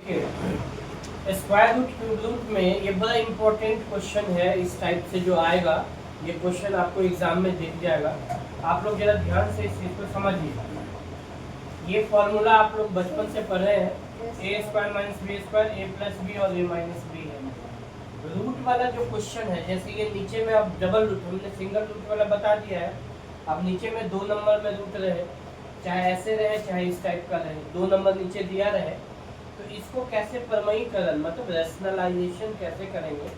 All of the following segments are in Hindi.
स्क्वायर रूट में ये बड़ा इम्पोर्टेंट क्वेश्चन है, इस टाइप से जो आएगा ये क्वेश्चन आपको एग्जाम में दिख जाएगा। आप लोग जरा ध्यान से इस चीज़ को समझिए। ये फॉर्मूला आप लोग बचपन से पढ़े हैं, ए स्क्वायर माइनस बी स्क्वायर, ए प्लस बी और ए माइनस बी है। रूट वाला जो क्वेश्चन है, जैसे ये नीचे में अब डबल रूट, हमने सिंगल रूट वाला बता दिया है। अब नीचे में 2 नंबर में रूट रहे, चाहे ऐसे रहे चाहे इस टाइप का रहे, 2 नंबर नीचे दिया रहे, तो इसको कैसे प्रमेयीकरण मतलब रैशनलाइजेशन कैसे करेंगे।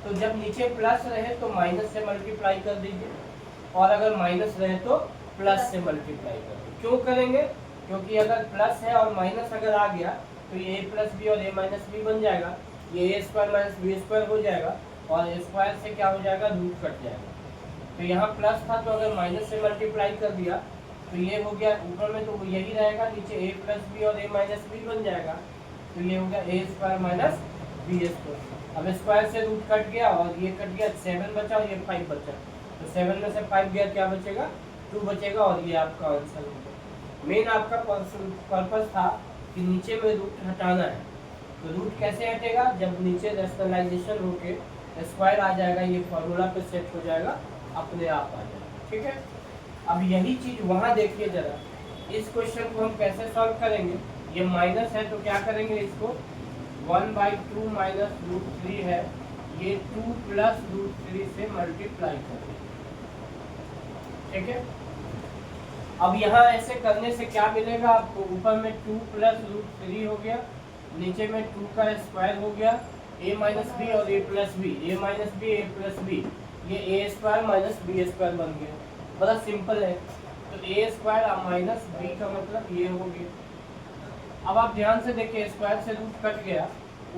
तो जब नीचे प्लस रहे तो माइनस से मल्टीप्लाई कर दीजिए, और अगर माइनस रहे तो प्लस से मल्टीप्लाई कर दीजिए। क्यों करेंगे? क्योंकि अगर प्लस है और माइनस अगर आ गया तो ये ए प्लस बी और ए माइनस बी बन जाएगा, ये ए स्क्वायर माइनस बी स्क्वायर हो जाएगा, और ए स्क्वायर से क्या हो जाएगा, रूट कट जाएगा। तो यहाँ प्लस था तो अगर माइनस से मल्टीप्लाई कर दिया तो ये हो गया, ऊपर में तो यही रहेगा, नीचे ए प्लस बी और ए माइनस बी बन जाएगा, तो ये हो गया ए स्क्वायर माइनस बी स्क्वायर। अब स्क्वायर से रूट कट गया और ये कट गया, 7 बचा और ये 5 बचा, तो 7 में से 5 गया, क्या बचेगा, 2 बचेगा, और ये आपका आंसर हो गया। मेन आपका पर्पस था कि नीचे में रूट हटाना है। तो रूट कैसे हटेगा? जब नीचे रैशनलाइजेशन होके स्क्वायर आ जाएगा, ये फॉर्मूला पे सेट हो जाएगा, अपने आप आ जाएगा। ठीक है, अब यही चीज वहाँ देखिए जरा, इस क्वेश्चन को हम कैसे सॉल्व करेंगे। ये माइनस है तो क्या करेंगे, इसको 1/2 माइनस रूट 3 है, ये 2 प्लस रूट 3 से मल्टीप्लाई करेंगे। ठीक है, अब यहाँ ऐसे करने से क्या मिलेगा आपको, ऊपर में 2 प्लस रूट 3 हो गया, नीचे में 2 का स्क्वायर हो गया, a माइनस बी और a plus b, a minus b a plus b, ये a square minus b square बन गया। बड़ा सिंपल है। तो a स्क्वायर माइनस बी का मतलब ये हो गया। अब आप ध्यान से देखिए, स्क्वायर से रूट कट गया,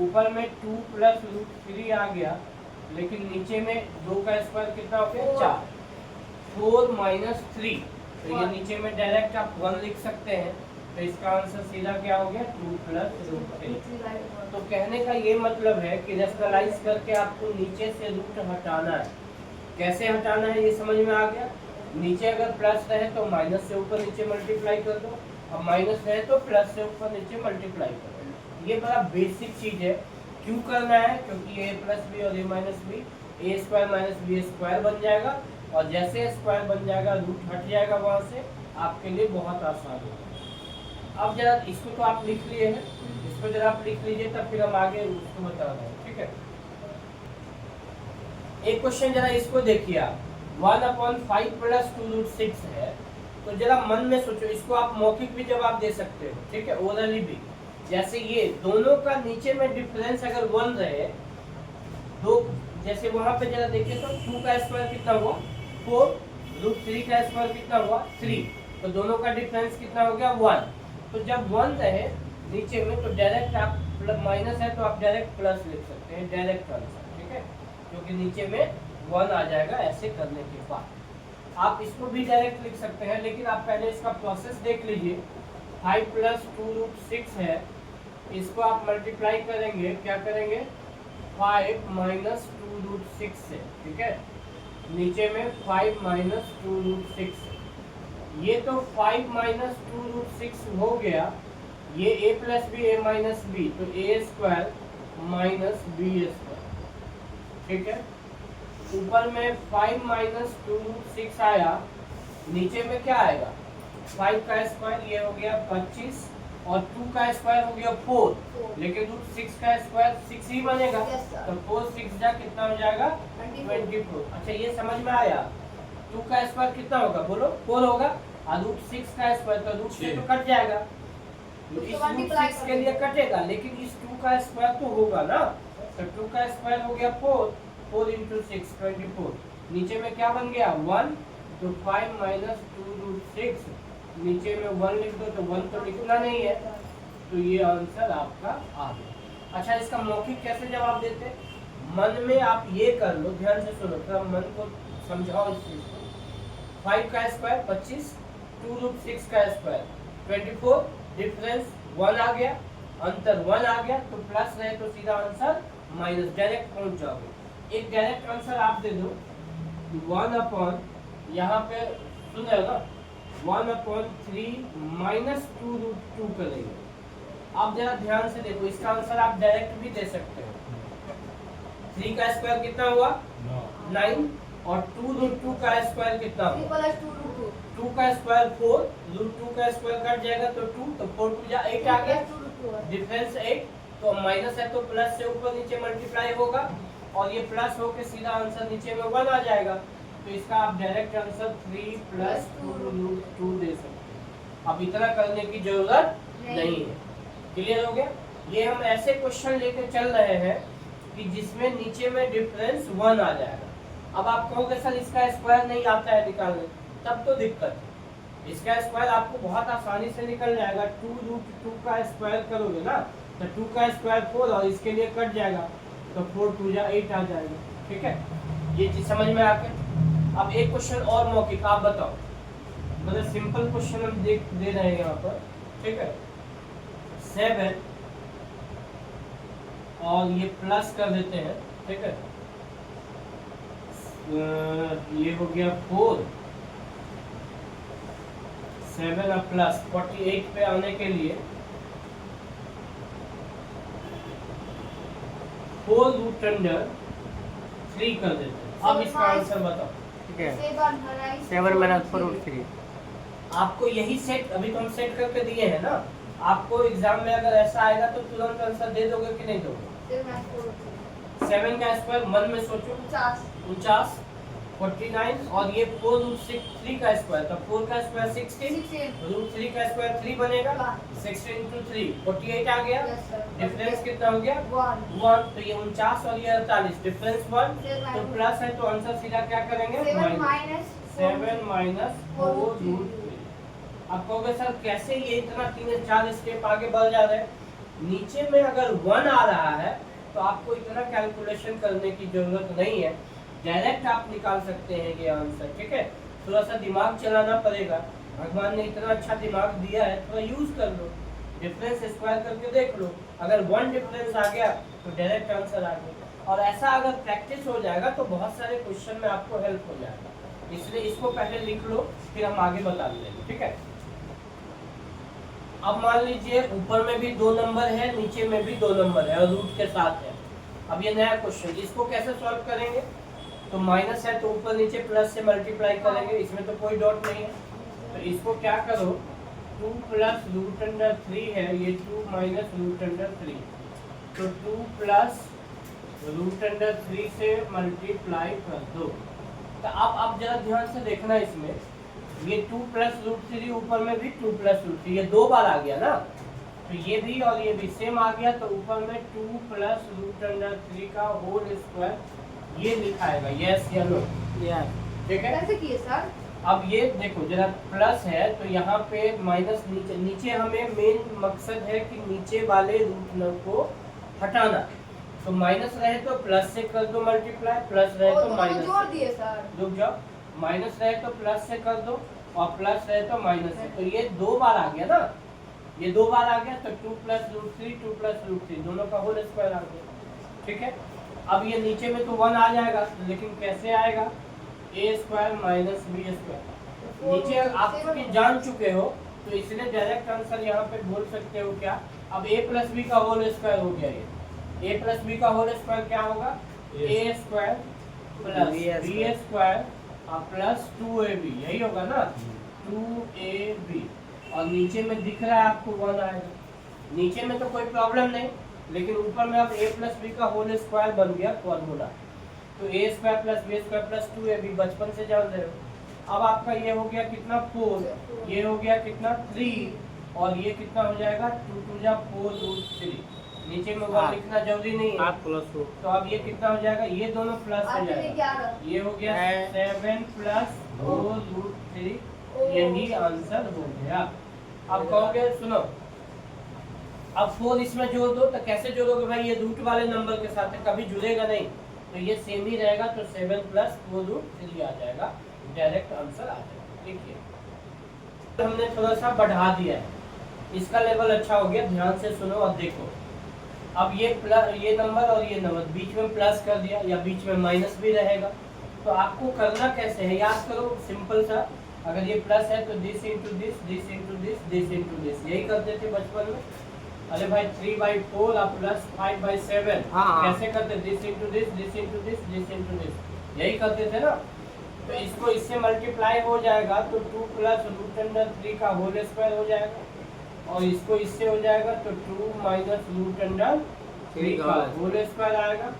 ऊपर में 2 प्लस रूट 3 आ गया, लेकिन नीचे में 2 का स्क्वायर कितना हो गया, 4, 4 माइनस 3, तो ये नीचे में डायरेक्ट आप 1 लिख सकते हैं। तो इसका आंसर सीधा क्या हो गया, 2 प्लस रूट 3। तो कहने का ये मतलब है कि रैशनलाइज करके आपको नीचे से रूट हटाना है। कैसे हटाना है ये समझ में आ गया। नीचे अगर प्लस रहे तो माइनस से ऊपर नीचे मल्टीप्लाई कर दो, और माइनस रहे तो प्लस से ऊपर नीचे मल्टीप्लाई कर दो। ये बड़ा बेसिक चीज है। क्यों करना है? क्योंकि ए प्लस बी और ए minus b, a square minus b square बन जाएगा, और जैसे स्क्वायर बन जाएगा रूट हट जाएगा वहाँ से, आपके लिए बहुत आसान होगा। अब जरा इसको तो आप लिख लिए हैं, इसको जरा आप लिख लीजिए, तब फिर हम आगे उसको बता रहे हैं। ठीक है, एक क्वेश्चन जरा इसको देखिए आप, 1/5 प्लस 2 रूट 6 है। तो जरा मन में सोचो, इसको आप मौखिक भी जवाब दे सकते हो, ठीक है, ओरली भी। जैसे ये दोनों का नीचे में डिफरेंस अगर 1 रहे, दो जैसे वहां पे जरा देखिए तो 2 का स्क्वायर कितना हुआ, 4, रूट 3 का स्क्वायर कितना हुआ, 3, तो दोनों का डिफरेंस कितना हो गया, 1। तो जब 1 रहे नीचे में तो डायरेक्ट आप माइनस है तो आप डायरेक्ट प्लस लिख सकते हैं, डायरेक्ट आंसर। ठीक है, क्योंकि नीचे में 1 आ जाएगा। ऐसे करने के बाद आप इसको भी डायरेक्ट लिख सकते हैं, लेकिन आप पहले इसका प्रोसेस देख लीजिए। 5 प्लस 2 रूट 6 है, इसको आप मल्टीप्लाई करेंगे, क्या करेंगे, 5 माइनस 2 रूट 6 से। ठीक है, नीचे में 5 माइनस 2 रूट 6, ये तो 5 माइनस 2 रूट 6 हो गया, ये a plus b a minus b, तो a square minus b square. ठीक है, ऊपर में 5 माइनस 2 रूट 6 आया, नीचे में क्या आएगा, 5 का स्क्वायर ये हो गया 25, और 2 का स्क्वायर हो गया 4, लेकिन रूट 6 का स्क्वायर 6 ही बनेगा, तो 4 6 जा कितना हो जाएगा, 24। अच्छा, ये समझ में आया। 2 का स्क्वायर कितना होगा, बोलो, 4 होगा, और रूट 6 का स्क्वायर तो रूट से तो कट जाएगा, तो इस रूट 6 के लिए कटेगा, लेकिन इस 2 का स्क्वायर तो होगा ना। तो 2 का स्क्वायर हो गया 4, 4 इंटू 6 24, नीचे में क्या बन गया, 1, तो 5 माइनस 2 रूट 6, नीचे में 1 लिख दो, तो 1 तो लिखना नहीं है, तो ये आंसर आपका आ गया। अच्छा, इसका मौखिक कैसे जवाब देते, मन में आप ये कर लो, ध्यान से सुनो, थोड़ा मन को समझाओ इस चीज को। 5 का स्क्वायर 25, 2 रूट 6 का स्क्वायर 24, डिफरेंस 1 आ गया, अंतर 1 आ गया, तो प्लस रहे तो सीधा आंसर माइनस, डायरेक्ट पहुंच जाओगे। एक डायरेक्ट आंसर आप दे दो, 1 अपॉन, यहाँ पे सुन रहे हो ना, 1/3 माइनस 2 रूट 2 करेंगे, आप जरा ध्यान से देखो, इसका आंसर आप डायरेक्ट भी दे सकते हो। 3 का स्क्वायर कितना हुआ 9 और 2 रूट 2 का स्क्वायर कितना हुआ 2 का स्क्वायर 4, रूट 2 का स्क्वायर कट जाएगा तो 2, तो 4 2 जा 8 आ गया, डिफरेंस 8। तो माइनस है तो प्लस से ऊपर नीचे मल्टीप्लाई होगा और ये प्लस होके सीधा आंसर नीचे में 1 आ जाएगा। तो इसका आप डायरेक्ट आंसर 3 + 2 रूट 2 दे सकते हैं। अब इतना करने की जरूरत नहीं है। क्लियर हो गया? ये हम ऐसे क्वेश्चन लेके चल रहे हैं कि जिसमें नीचे में डिफरेंस 1 आ जाएगा। अब आप कहोगे सर इसका स्क्वायर नहीं आता है निकालने, तब तो दिक्कत है। इसका स्क्वायर आपको बहुत आसानी से निकल जाएगा। 2 रूट 2 का स्क्वायर करोगे ना तो 2 का स्क्वायर 4 और इसके लिए कट जाएगा तो 4 2 जा 8 आ जाएगा। ठीक है, ये चीज समझ में आ गई। अब एक क्वेश्चन और मौखिक आप बताओ, मतलब सिंपल क्वेश्चन हम दे रहे हैं यहाँ पर। ठीक है, 7 और ये प्लस कर देते हैं। ठीक है, ये हो गया 4, 7 और प्लस 48 पे आने के लिए 4 रूट अंडर 3 कर देते हैं। अब इसका आंसर बताओ। ठीक है, 7 - 4 रूट 3। आपको यही सेट अभी तो हम सेट करके दिए हैं ना। आपको एग्जाम में अगर ऐसा आएगा तो तुरंत आंसर दे दोगे कि नहीं दोगे? 7 का स्क्वायर मन में सोचो 49, 49 और ये 4 रूट 3 का स्क्वायर, तो 4 का स्क्वायर 16, रूट 3 का स्क्वायर 3 बनेगा, 16 × 3 48 आ गया। डिफरेंस कितना हो गया 1। तो ये 49 और ये 48, डिफरेंस 1, तो प्लस है तो आंसर सीधा क्या करेंगे 7 - 4 रूट 3। अब कहोगे सर कैसे ये इतना 3-4 स्टेप आगे बढ़ जा रहे हैं? नीचे में अगर 1 आ रहा है तो आपको इतना कैलकुलेशन करने की जरूरत नहीं है, डायरेक्ट आप निकाल सकते हैं ये आंसर। ठीक है, थोड़ा सा दिमाग चलाना पड़ेगा। भगवान ने इतना अच्छा दिमाग दिया है, थोड़ा यूज कर लो, डिफरेंस स्क्वायर करके देख लो। अगर 1 डिफरेंस आ गया तो डायरेक्ट आंसर आ गया। और ऐसा अगर प्रैक्टिस हो जाएगा तो बहुत सारे क्वेश्चन में आपको हेल्प हो जाएगा। इसलिए इसको पहले लिख लो, फिर हम आगे बता देंगे। ठीक है, अब मान लीजिए ऊपर में भी 2 नंबर है, नीचे में भी 2 नंबर है और रूट के साथ है। अब ये नया क्वेश्चन, इसको कैसे सॉल्व करेंगे? तो माइनस है तो ऊपर नीचे प्लस से मल्टीप्लाई करेंगे, इसमें तो कोई डॉट नहीं है। तो इसको क्या करो, 2 + रूट अंडर 3 है, ये 2 - रूट अंडर 3, तो 2 + रूट अंडर 3 से मल्टीप्लाई कर दो। तो अब जरा ध्यान से देखना, इसमें ये 2 + रूट 3 ऊपर में भी 2 + रूट 3, ये 2 बार आ गया ना, तो ये भी और ये भी सेम आ गया। तो ऊपर में 2 + रूट अंडर 3 का होल स्क्वायर ये लिखाएगा, यस या नो? ठीक है, कैसे किए सर? अब ये देखो जरा प्लस है तो यहाँ पे माइनस नीचे हमें मेन मकसद है कि नीचे वाले रूट को हटाना। तो माइनस रहे तो प्लस से कर दो मल्टीप्लाई, प्लस रहे तो माइनस जोड़ दिए सर। रुक जाओ, माइनस रहे तो प्लस से कर दो और प्लस रहे तो माइनस से। तो ये 2 बार आ गया ना, ये 2 बार आ गया, तो 2 + रूट 3 2 + रूट 3 दोनों का होल स्क्वायर आ गया। ठीक है, अब ये नीचे में तो 1 आ जाएगा, लेकिन कैसे आएगा? a² - b²। नीचे आप चूंकि जान चुके हो तो इसलिए डायरेक्ट आंसर यहाँ पे बोल सकते हो क्या? अब a + b का होल स्क्वायर हो गया। ये a + b का होल स्क्वायर क्या होगा? a² + b² प्लस 2ab, यही होगा ना, 2ab। और नीचे में दिख रहा है आपको 1 आएगा। नीचे में तो कोई प्रॉब्लम नहीं, लेकिन ऊपर में अब a + b का होल स्क्वायर बन गया फॉर्मूला। तो a² + b² + 2ab बचपन से जान रहे हो। अब आपका ये हो गया कितना 4, ये हो गया कितना 3 और ये कितना हो जाएगा 2 2 जा 4 रूट 3। नीचे में 1 लिखना जरूरी नहीं है, 8 + 2। तो अब ये कितना हो जाएगा? ये दोनों प्लस हो जाएगा, ये हो गया 7 + 4 रूट 3, यही आंसर हो गया। अब कहोगे सुनो, अब 4 इसमें जोड़ दो, तो कैसे जोड़ोगे भाई? ये रूट वाले नंबर के साथ है, कभी जुड़ेगा नहीं, तो ये सेम ही रहेगा। तो 7 + 4 रूट 3 आ जाएगा, डायरेक्ट आंसर आ जाएगा। देखिए तो हमने थोड़ा सा बढ़ा दिया है, इसका लेवल अच्छा हो गया। ध्यान से सुनो और देखो, अब ये नंबर और ये नंबर बीच में प्लस कर दिया, या बीच में माइनस भी रहेगा। तो आपको करना कैसे है, याद करो, सिंपल सा। अगर ये प्लस है तो this into this, this into this, this into this, यही करते थे बचपन में। अरे भाई 3/4 और प्लस 5/7 हाँ। कैसे करते? This into this, this into this, this into this, यही करते थे ना। तो इसको इससे मल्टीप्लाई हो जाएगा तो 2 प्लस रूट अंडर 3 का होल स्क्वायर हो जाएगा, और इसको इससे हो जाएगा तो 2 माइनस रूट अंडर 3 का होल स्क्वायर आएगा।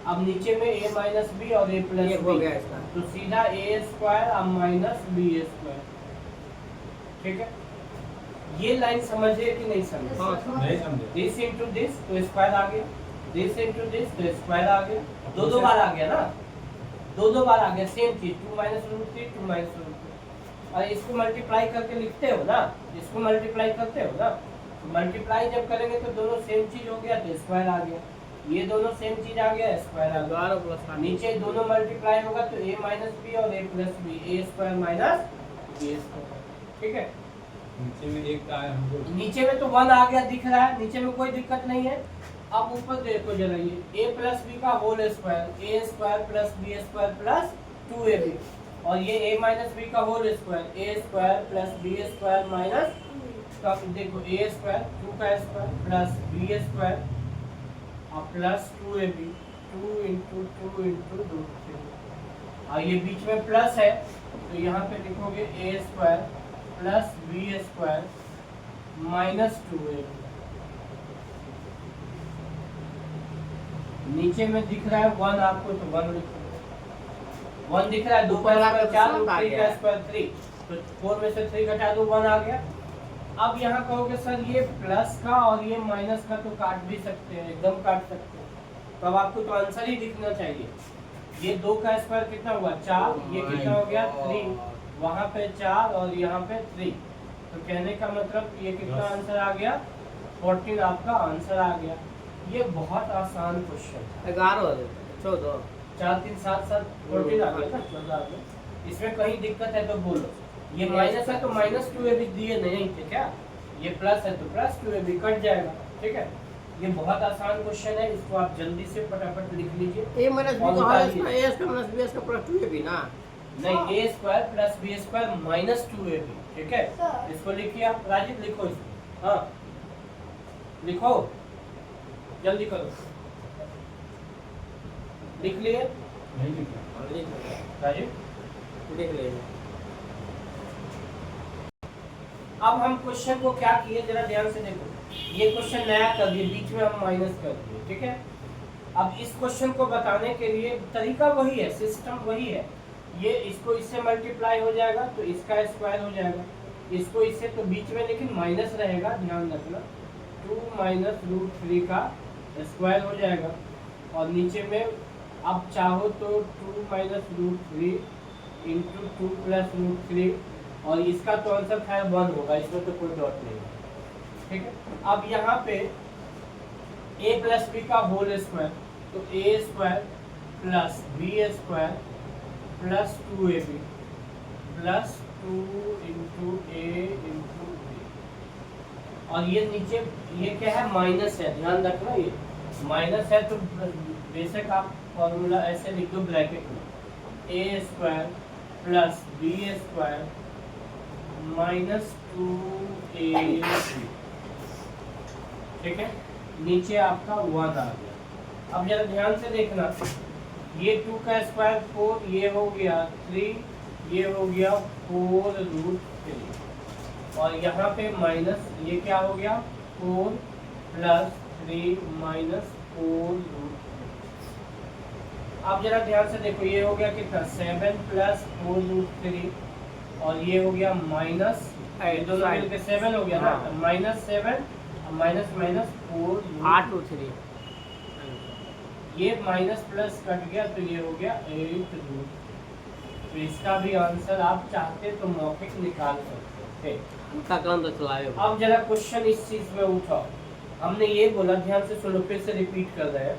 अब नीचे में a माइनस बी और a प्लस हो गया इसका। तो सीधा a स्क्वायर और माइनस बी स्क्वायर। ठीक है, ये लाइन समझिए कि नहीं समझे? नहीं समझे। दिस इंटू दिस तो स्क्वायर आ गया, दिस इंटू दिस तो स्क्वायर आ गया, दो बार आ गया ना, दो बार आ गया सेम चीज, 2 माइनस रूट 3, 2 माइनस रूट 3। और इसको मल्टीप्लाई करके लिखते हो ना, इसको मल्टीप्लाई करते हो ना, मल्टीप्लाई जब करेंगे तो दोनों सेम चीज हो गया तो स्क्वायर आ गया, ये दोनों सेम चीज आ गया, स्क्वायर आ गया। नीचे दोनों मल्टीप्लाई होगा तो a माइनस बी और a plus b, a square minus b square. ठीक है, नीचे में एक का है हमको। नीचे में तो 1 आ गया दिख रहा है, नीचे में कोई दिक्कत नहीं है। अब ऊपर देखो जरा, ये a प्लस बी का whole square, a square plus b square plus 2ab, और ये a माइनस बी का whole square, a square plus b square minus, तो अब देखो a स्क्वायर 2 का स्क्वायर प्लस b स्क्वायर और प्लस 2ab, 2 इंटू 2 इंटू 2, और ये बीच में प्लस है तो यहाँ पे लिखोगे a square plus b square minus 2ab। नीचे में दिख रहा है 1 आपको तो 1 लिखो, 1 दिख रहा है, 2 का स्क्वायर 4, 3 का स्क्वायर 3, तो 4 में से 3 घटा दो 1 आ गया। अब यहाँ कहोगे सर ये प्लस का और ये माइनस का तो काट भी सकते हैं, एकदम काट सकते हैं, तो अब आपको तो आंसर ही दिखना चाहिए। ये 2 का स्क्वायर कितना हुआ 4, ये कितना हो गया 3, वहाँ पे 4 और यहाँ पे 3, तो कहने का मतलब ये कितना आंसर आ गया 14 आपका आंसर आ गया। ये बहुत आसान क्वेश्चन है। 11 14 4 3 7 7 14 आ गया ना, 14 आ गया। इसमें कहीं दिक्कत है तो बोलो। ये माइनस है तो माइनस 2ab दिए नहीं थे क्या, ये प्लस है तो प्लस 2ab कट जाएगा। ठीक है, ये बहुत आसान क्वेश्चन है, इसको आप जल्दी से फटाफट लिख लीजिए। a माइनस b का whole square a square minus b square plus 2ab ना, नहीं, a square plus b square minus 2ab। ठीक है, सर। इसको लिखिए आप, राजीव लिखो इसको। हाँ लिखो, जल्दी करो, लिख लिए नहीं लिखा। राजीव? देख लीजिए। अब हम क्वेश्चन को क्या किए जरा ध्यान से देखो, ये क्वेश्चन नया कर दिए, बीच में हम माइनस कर दिए। ठीक है, अब इस क्वेश्चन को बताने के लिए तरीका वही है, सिस्टम वही है। ये इसको इससे मल्टीप्लाई हो जाएगा तो इसका स्क्वायर हो जाएगा, इसको इससे तो बीच में लेकिन माइनस रहेगा, ध्यान रखना, 2 माइनस रूट 3 का स्क्वायर हो जाएगा, और नीचे में अब चाहो तो 2 minus root 3 into 2 plus root 3, और इसका तो आंसर खैर 1 होगा, इसमें तो कोई डॉट नहीं है। ठीक है, अब यहाँ पे a प्लस बी का होल स्क्वायर, तो a square plus b square plus 2ab plus 2 into a into b, और ये नीचे ये क्या है माइनस है, ध्यान रखना ये माइनस है, तो बेशक आप फॉर्मूला ऐसे लिख दो ब्रैकेट में, a square plus b square minus 2ab। ठीक है, नीचे आपका 1 आ गया। अब जरा ध्यान से देखना, ये 2 का स्क्वायर 4, ये हो गया 3, ये हो गया 4 रूट 3, और यहाँ पे माइनस, ये क्या हो गया 4 प्लस 3 माइनस 4 रूट 3। अब जरा ध्यान से देखो, ये हो गया कितना 7 प्लस 4 रूट 3, और ये हो गया माइनस, दोनों मिलकर 7 हो गया ना, माइनस 7 माइनस माइनस 4 8 2 3, ये माइनस प्लस कट गया तो ये हो गया 8 रूट। तो इसका भी आंसर आप चाहते तो मौखिक निकाल सकते थे। उनका काम तो चलाए। अब जरा क्वेश्चन इस चीज में उठाओ, हमने ये बोला, ध्यान से सुनो, फिर से रिपीट कर रहे हैं,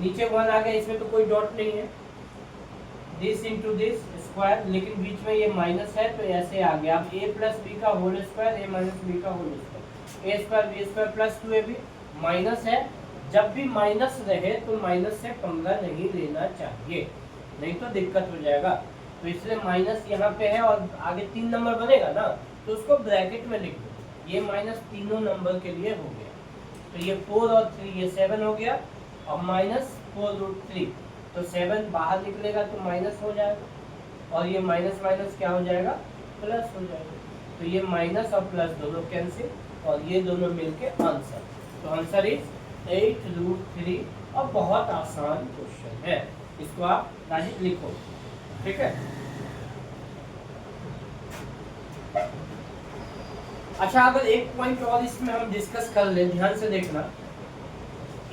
नीचे 1 आ गया, इसमें तो कोई डॉट नहीं है, दिस इंटू दिस स्क्वायर, लेकिन बीच में ये माइनस है तो ऐसे आ गया। अब a प्लस बी का whole square, a minus B का whole square, a square B square plus 2ab, minus है, जब भी माइनस रहे तो माइनस से पंगा नहीं लेना चाहिए, नहीं तो दिक्कत हो जाएगा। तो इसलिए माइनस यहाँ पे है और आगे 3 नंबर बनेगा ना, तो उसको ब्रैकेट में लिख दो, ये माइनस तीनों नंबर के लिए हो गया। तो ये 4 और 3 ये 7 हो गया और माइनस 4√3, तो 7 बाहर निकलेगा तो माइनस हो जाएगा और ये माइनस माइनस क्या हो जाएगा, प्लस हो जाएगा। तो ये माइनस और प्लस दोनों कैंसिल और ये दोनों मिलके आंसर, तो आंसर इज 8√3 और बहुत आसान क्वेश्चन है, इसको आप राजीव लिखो, ठीक है। अच्छा, अगर एक पॉइंट और इसमें हम डिस्कस कर ले, ध्यान से देखना,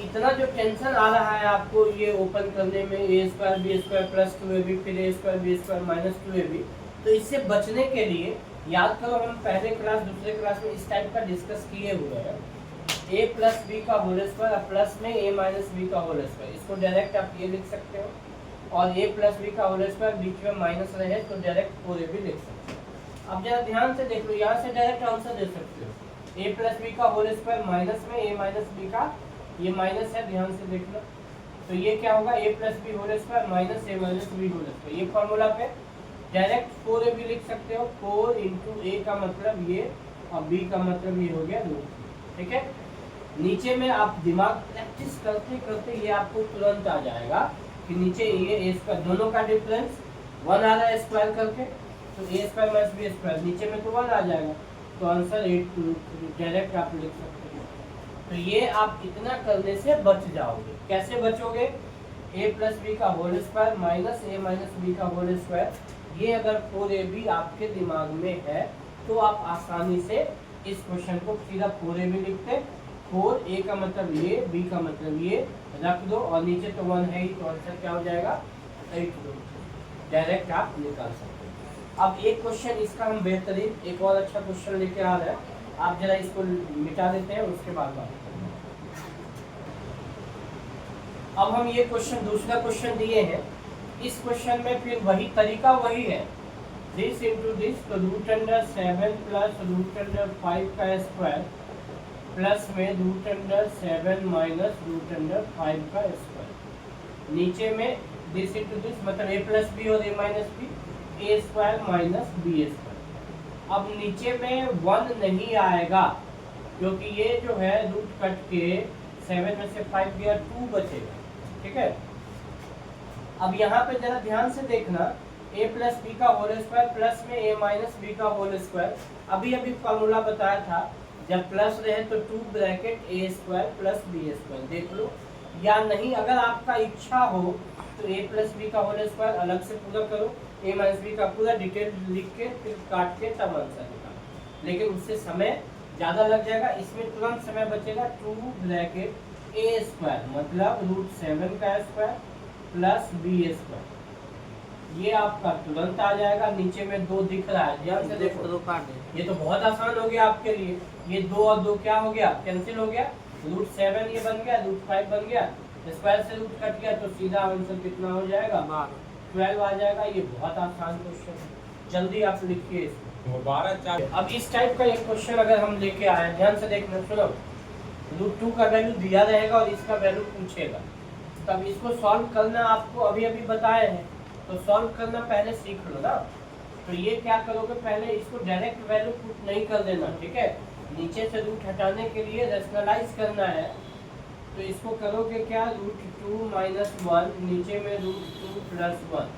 इतना जो टेंशन आ रहा है आपको ये ओपन करने में a² b² प्लस 2ab फिर a² b² माइनस 2ab, तो इससे बचने के लिए याद करो हम पहले क्लास दूसरे क्लास में इस टाइप का डिस्कस किए हुए हैं, a प्लस b का होल स्क्वायर और प्लस में a माइनस b का होल स्क्वायर, इसको डायरेक्ट आप ये लिख सकते हो, और a प्लस b का होल स्क्वायर बीच में माइनस रहे तो डायरेक्ट 4ab लिख सकते हो। अब जरा ध्यान से देख लो, यहाँ से डायरेक्ट आंसर दे सकते हो, a प्लस b का होल स्क्वायर माइनस में a माइनस b का, ये माइनस है ध्यान से देख लो, तो ये क्या होगा a plus b whole square minus a minus b whole square, ये फॉर्मूला पे डायरेक्ट 4ab लिख सकते हो, 4 इंटू a का मतलब ये और b का मतलब ये हो गया रूट, ठीक है। नीचे में आप दिमाग प्रैक्टिस करते करते ये आपको तुरंत आ जाएगा कि नीचे ये a² दोनों का डिफरेंस 1 आ रहा है स्क्वायर करके, तो a² माइनस b², नीचे में तो 1 आ जाएगा, तो आंसर 8 डायरेक्ट आप लिख सकते हो। तो ये आप इतना करने से बच जाओगे, कैसे बचोगे, a प्लस बी का whole square minus a minus B का होल स्क्वायर, ये अगर 4ab आपके दिमाग में है तो आप आसानी से इस क्वेश्चन को सीधा 4ab लिखते, 4a का मतलब ये, b का मतलब ये रख दो और नीचे तो 1 है ही, तो आंसर क्या हो जाएगा 8, डायरेक्ट आप निकाल सकते हो। अब एक क्वेश्चन इसका हम बेहतरीन एक और अच्छा क्वेश्चन लेके आ रहे हैं, आप जरा इसको मिटा देते हैं उसके बाद बात करते हैं। अब हम ये क्वेश्चन दूसरा क्वेश्चन दिए हैं, इस क्वेश्चन में फिर वही तरीका वही है, दिस इंटू दिस, तो √7 प्लस √5 का स्क्वायर प्लस में √7 माइनस √5 का स्क्वायर, नीचे में दिस इंटू दिस मतलब a प्लस बी और a minus b, a² minus b²। अब नीचे में 1 नहीं आएगा क्योंकि ये जो है रूट कट के 7 में से 5 गया 2 बचेगा, ठीक है। अब यहाँ पे जरा ध्यान से देखना, a प्लस बी का होल स्क्वायर प्लस में a माइनस बी का होल स्क्वायर, अभी फॉर्मूला बताया था जब प्लस रहे तो 2 ब्रैकेट a² प्लस b², देख लो, या नहीं अगर आपका इच्छा हो तो a प्लस बी का होल स्क्वायर अलग से पूरा करो, a माइनस बी का पूरा डिटेल लिख के फिर काट के तब आंसर निकालो, लेकिन उससे समय ज़्यादा लग जाएगा, इसमें तुरंत समय बचेगा, 2 ब्रैकेट a² मतलब √7 का स्क्वायर प्लस b², ये आपका तुरंत आ जाएगा, नीचे में 2 दिख रहा है, ध्यान से देखो, 2 काट दे, ये तो बहुत आसान हो गया आपके लिए, ये 2 और 2 क्या हो गया, कैंसिल हो गया, √7 ये बन गया, √5 बन गया, स्क्वायर से रूट कट गया, तो सीधा आंसर कितना हो जाएगा 12 आ जाएगा। ये बहुत आसान क्वेश्चन है, जल्दी आप लिखिए इसको। 12 अब इस टाइप का एक क्वेश्चन अगर हम लेके आए, ध्यान से देखना, सुनो, √2 का वैल्यू दिया रहेगा और इसका वैल्यू पूछेगा, तब इसको सॉल्व करना आपको अभी बताए हैं, तो सॉल्व करना पहले सीख लो ना। तो ये क्या करोगे, पहले इसको डायरेक्ट वैल्यू पुट नहीं कर देना, ठीक है, नीचे से रूट हटाने के लिए रैशनलाइज करना है, तो इसको करोगे क्या, √2 माइनस 1, नीचे में √2 प्लस 1,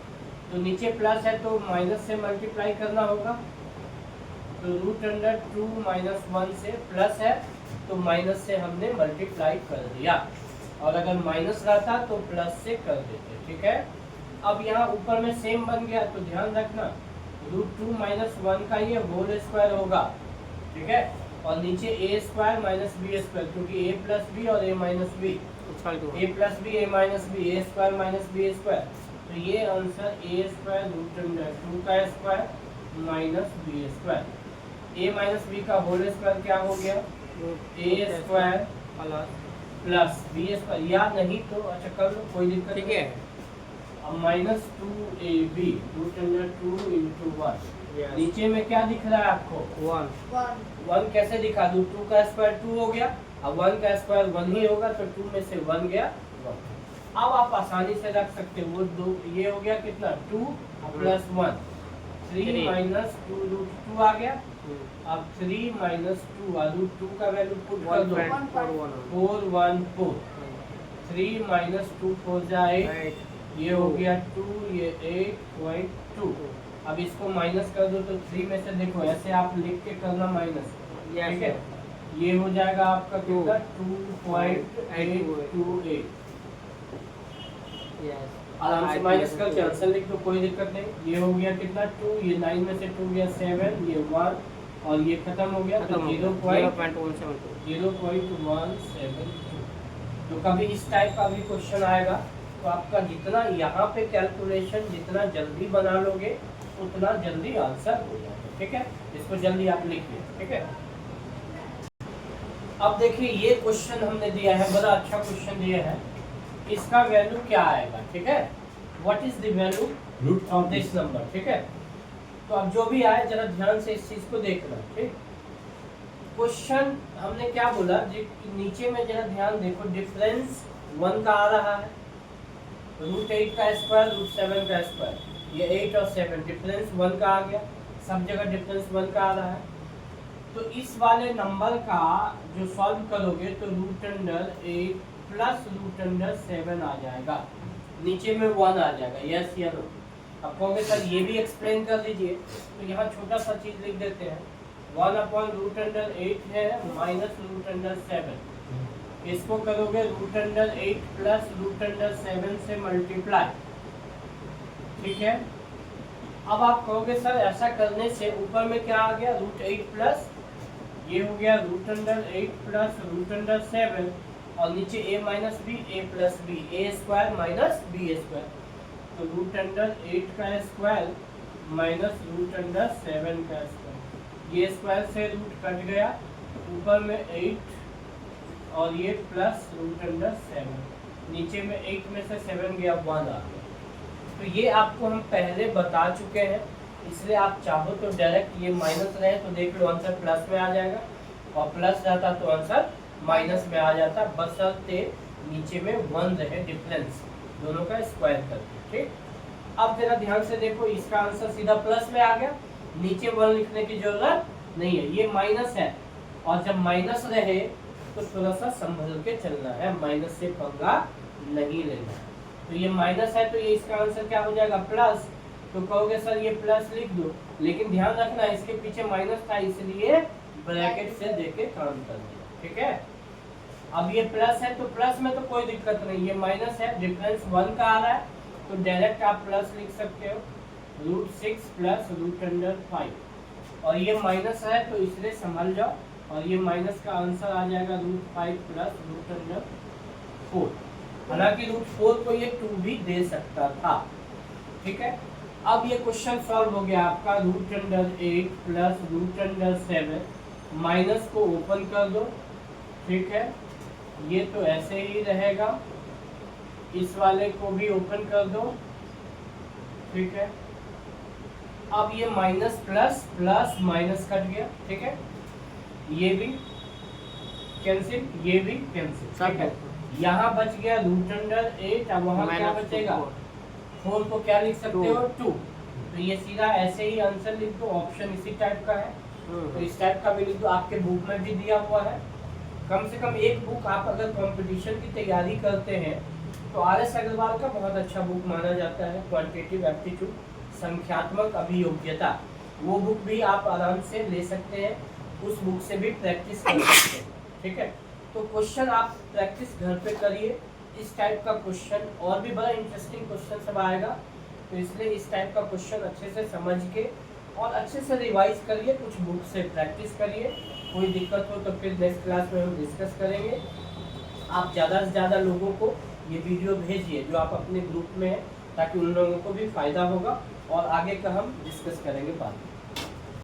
तो नीचे प्लस है तो माइनस से मल्टीप्लाई करना होगा, तो √2 माइनस 1 से प्लस है तो माइनस से हमने मल्टीप्लाई कर दिया, और अगर माइनस रहता तो प्लस से कर देते, ठीक है। अब यहाँ ऊपर में सेम बन गया, तो ध्यान रखना √2 माइनस 1 का ये होल स्क्वायर होगा, ठीक है, और नीचे a² माइनस b², क्योंकि a प्लस बी और a minus b, a plus b a minus b, a² minus b², तो ये आंसर a² √2 का square minus b², a minus B का होल स्क्वायर क्या हो गया, a² प्लस b², या नहीं तो अच्छा कर लो, कोई दिक्कत ठीक है। अब माइनस 2ab √2 इंटू 1, नीचे में क्या दिख रहा है आपको 1 कैसे दिखा दूं, 2 का स्क्वायर 2 हो गया, अब 1 का स्क्वायर 1 ही होगा, तो 2 में से 1 गया 1। अब आप आसानी से रख सकते हो, वो 2 ये हो गया कितना 2 प्लस 1 3 माइनस 2 √2 आ गया, अब 3 माइनस 2 रूट 2 का वैल्यू पुट कर दो 414 3 माइनस 2 4 जाए ये हो गया 2 ये 8.2। अब इसको माइनस कर दो तो 3 में से देखो ऐसे आप लिख के करना माइनस, ठीक है। ये हो जाएगा आपका कितना 2.828। आराम से माइनस करके आंसर लिख दो, कोई दिक्कत नहीं। ये हो गया कितना 2, ये 9 में से 2 गया 7, ये 1 और ये खत्म हो गया तो 0.172। तो कभी इस टाइप का भी क्वेश्चन आएगा तो आपका जितना यहाँ पे कैलकुलेशन जितना जल्दी बना लोगे उतना जल्दी आंसर हो जाएगा, ठीक है। इसको जल्दी आप लिखिए, ठीक है। अब देखिए ये क्वेश्चन हमने दिया है, बड़ा अच्छा क्वेश्चन दिया है। इसका वैल्यू क्या आएगा, ठीक है। What is the value root of this number, ठीक है। तो अब जो भी आए जरा ध्यान से इस चीज को देखना, ठीक। क्वेश्चन हमने क्या बोला जी, नीचे में जरा ध्यान देखो, डिफरेंस 1 का आ रहा है, रूट 8 का स्क्वायर रूट 7 का स्क्वायर, ये 8 और 7 डिफरेंस 1 का आ गया, सब जगह डिफरेंस 1 का आ रहा है। तो इस वाले नंबर का जो सॉल्व करोगे तो root under 8 plus root under 7 आ जाएगा, नीचे में 1 आ जाएगा, यस या नो। अब कहोगे सर ये भी एक्सप्लेन कर दीजिए, तो यहाँ छोटा सा चीज लिख देते हैं, 1 अपॉन रूट अंडर 8 है माइनस रूट अंडर 7। इसको करोगे root under 8 plus root under 7 से मल्टीप्लाई, ठीक है। अब आप कहोगे सर ऐसा करने से ऊपर में क्या आ गया, रूट 8 प्लस ये हो गया root under 8 plus root under 7 और नीचे a minus b a plus b, a square minus b square, तो रूट अंडर 8 का स्क्वायर माइनस रूट अंडर 7 का स्क्वायर, ये स्क्वायर से रूट कट गया, ऊपर में 8 और ये प्लस रूट अंडर 7, नीचे में 8 में से 7 गया 1 आ गया। तो ये आपको हम पहले बता चुके हैं, इसलिए आप चाहो तो डायरेक्ट ये माइनस रहे तो देख लो आंसर प्लस में आ जाएगा, और प्लस जाता तो आंसर माइनस में आ जाता, बशर्ते नीचे में 1 रहे डिफरेंस दोनों का स्क्वायर करके, ठीक। अब जरा ध्यान से देखो, इसका आंसर सीधा प्लस में आ गया, नीचे 1 लिखने की जरूरत नहीं है, ये माइनस है और जब माइनस रहे तो थोड़ा सा संभल के चलना है, माइनस से पंगा नहीं लेना है। तो ये माइनस है तो ये इसका आंसर क्या हो जाएगा प्लस, तो कहोगे सर ये प्लस लिख दो, लेकिन ध्यान रखना इसके पीछे माइनस था इसलिए ब्रैकेट से देके काम करना, ठीक है। अब ये प्लस है तो प्लस में तो कोई दिक्कत नहीं, ये माइनस है डिफरेंस 1 का आ रहा है तो डायरेक्ट आप प्लस लिख सकते हो, रूट 6 प्लस रूट अंडर 5, और ये माइनस है तो इसलिए संभल जाओ, और ये माइनस का आंसर आ जाएगा रूट 5 प्लस रूट अंडर 4। हालांकि रूट 4 को ये 2 भी दे सकता था, ठीक है। अब ये क्वेश्चन सॉल्व हो गया आपका, root under 8 plus root under 7, minus को ओपन कर दो, ठीक है। ये तो ऐसे ही रहेगा, इस वाले को भी ओपन कर दो, ठीक है। अब ये minus plus plus minus cut गया, ठीक है, ये भी कैंसिल, ये भी कैंसिल, ठीक है। यहाँ बच गया रूट अंडर 8, अब वहाँ क्या बचेगा 4 को क्या लिख सकते हो 2, तो ये सीधा ऐसे ही आंसर लिख दो, ऑप्शन इसी टाइप का है तो इस टाइप का भी लिख दो, आपके बुक में भी दिया हुआ है। कम से कम एक बुक आप अगर कंपटीशन की तैयारी करते हैं तो RS अग्रवाल का बहुत अच्छा बुक माना जाता है, क्वांटिटेटिव एप्टीट्यूड संख्यात्मक अभियोग्यता, वो बुक भी आप आराम से ले सकते हैं, उस बुक से भी प्रैक्टिस कर सकते हैं, ठीक है। तो क्वेश्चन आप प्रैक्टिस घर पे करिए, इस टाइप का क्वेश्चन और भी बड़ा इंटरेस्टिंग क्वेश्चन सब आएगा, तो इसलिए इस टाइप का क्वेश्चन अच्छे से समझ के और अच्छे से रिवाइज करिए, कुछ बुक से प्रैक्टिस करिए। कोई दिक्कत हो तो फिर नेक्स्ट क्लास में हम डिस्कस करेंगे। आप ज़्यादा से ज़्यादा लोगों को ये वीडियो भेजिए जो आप अपने ग्रुप में हैं, ताकि उन लोगों को भी फ़ायदा होगा और आगे का हम डिस्कस करेंगे बाद में।